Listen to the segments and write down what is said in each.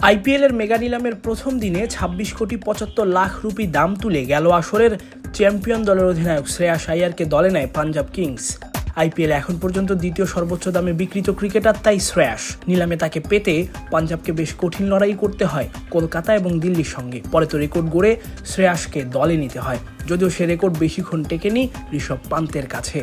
আইপিএলের মেগা নিলামের প্রথম দিনে ২৬ কোটি ৭৫ লাখ রুপি দাম তুলে গেল আসরের চ্যাম্পিয়ন দলের অধিনায়ক শ্রেয়াস আইয়ারকে দলে নেয় পাঞ্জাব কিংস। আইপিএল এখন পর্যন্ত দ্বিতীয় সর্বোচ্চ দামে বিক্রিত ক্রিকেটার তাই শ্রেয়াস। নিলামে তাকে পেতে পাঞ্জাবকে বেশ কঠিন লড়াই করতে হয় কলকাতা এবং দিল্লির সঙ্গে। পরে তো রেকর্ড গড়ে শ্রেয়াসকে দলে নিতে হয়, যদিও সে রেকর্ড বেশিক্ষণ টেকেনি ঋষভ পান্তের কাছে।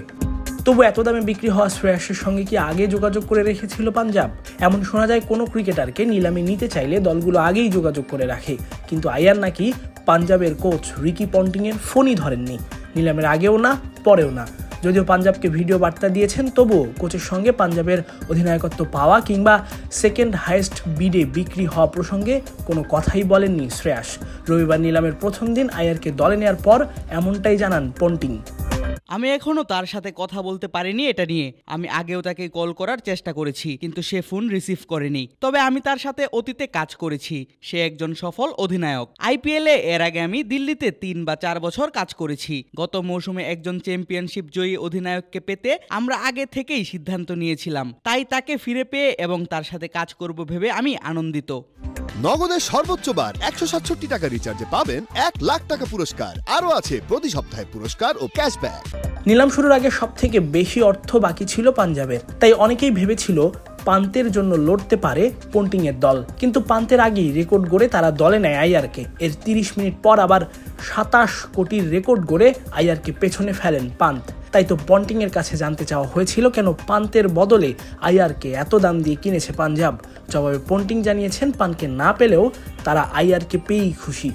তবু এত দামে বিক্রি হওয়া শ্রেয়াসের সঙ্গে কি আগে যোগাযোগ করে রেখেছিল পাঞ্জাব? এমন শোনা যায় কোনো ক্রিকেটারকে নিলামে নিতে চাইলে দলগুলো আগেই যোগাযোগ করে রাখে, কিন্তু আইয়ার নাকি পাঞ্জাবের কোচ রিকি পন্টিংয়ের ফোনই ধরেননি, নিলামের আগেও না পরেও না। যদিও পাঞ্জাবকে ভিডিও বার্তা দিয়েছেন, তবুও কোচের সঙ্গে পাঞ্জাবের অধিনায়কত্ব পাওয়া কিংবা সেকেন্ড হাইয়েস্ট বিডে বিক্রি হওয়া প্রসঙ্গে কোনো কথাই বলেননি শ্রেয়াস। রবিবার নিলামের প্রথম দিন আইয়ারকে দলে নেওয়ার পর এমনটাই জানান পন্টিং। আমি এখনো তার সাথে কথা বলতে পারিনি এটা নিয়ে। আমি আগেও তাকে কল করার চেষ্টা করেছি, কিন্তু সে ফোন রিসিভ করেনি। তবে আমি তার সাথে অতীতে কাজ করেছি। সে একজন সফল অধিনায়ক। আইপিএলে এর আগে আমি দিল্লিতে ৩ বা ৪ বছর কাজ করেছি। গত মৌসুমে একজন চ্যাম্পিয়নশিপ জয়ী অধিনায়ককে পেতে আমরা আগে থেকেই সিদ্ধান্ত নিয়েছিলাম, তাই তাকে ফিরে পেয়ে এবং তার সাথে কাজ করব ভেবে আমি আনন্দিত। নগদের সর্বোচ্চ বার ১৬৭ টাকা রিচার্জে পাবেন ১ লাখ টাকা পুরস্কার। আরও আছে প্রতি সপ্তাহে পুরস্কার ও ক্যাশব্যাক। নিলাম শুরুর আগে সবথেকে বেশি অর্থ বাকি ছিল পাঞ্জাবের, তাই অনেকেই ভেবেছিল পান্তের জন্য লড়তে পারে পন্টিংয়ের দল। কিন্তু পান্তের আগেই রেকর্ড গড়ে তারা দলে নেয় আইয়ারকে। এর ৩০ মিনিট পর আবার ২৭ কোটির রেকর্ড গড়ে আইয়ারকে পেছনে ফেলেন পান্ত। তাই তো পন্টিংয়ের কাছে জানতে চাওয়া হয়েছিল কেন পান্তের বদলে আইয়ারকে এত দাম দিয়ে কিনেছে পাঞ্জাব। জবাবে পন্টিং জানিয়েছেন পান্তকে না পেলেও তারা আইয়ারকে পেয়েই খুশি।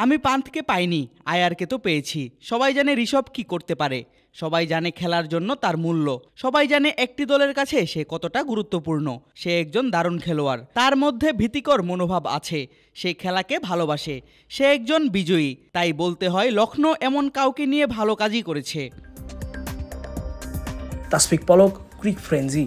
আমি পান্তকে পাইনি, আয়ারকে তো পেয়েছি। সবাই জানে ঋষভ কি করতে পারে, সবাই জানে খেলার জন্য তার মূল্য, সবাই জানে একটি দলের কাছে সে কতটা গুরুত্বপূর্ণ। সে একজন দারুণ খেলোয়াড়, তার মধ্যে ভীতিকর মনোভাব আছে, সে খেলাকে ভালোবাসে, সে একজন বিজয়ী। তাই বলতে হয় লখনৌ এমন কাউকে নিয়ে ভালো কাজই করেছে। তাসফিক পলক, ক্রিক ফ্রেঞ্জি।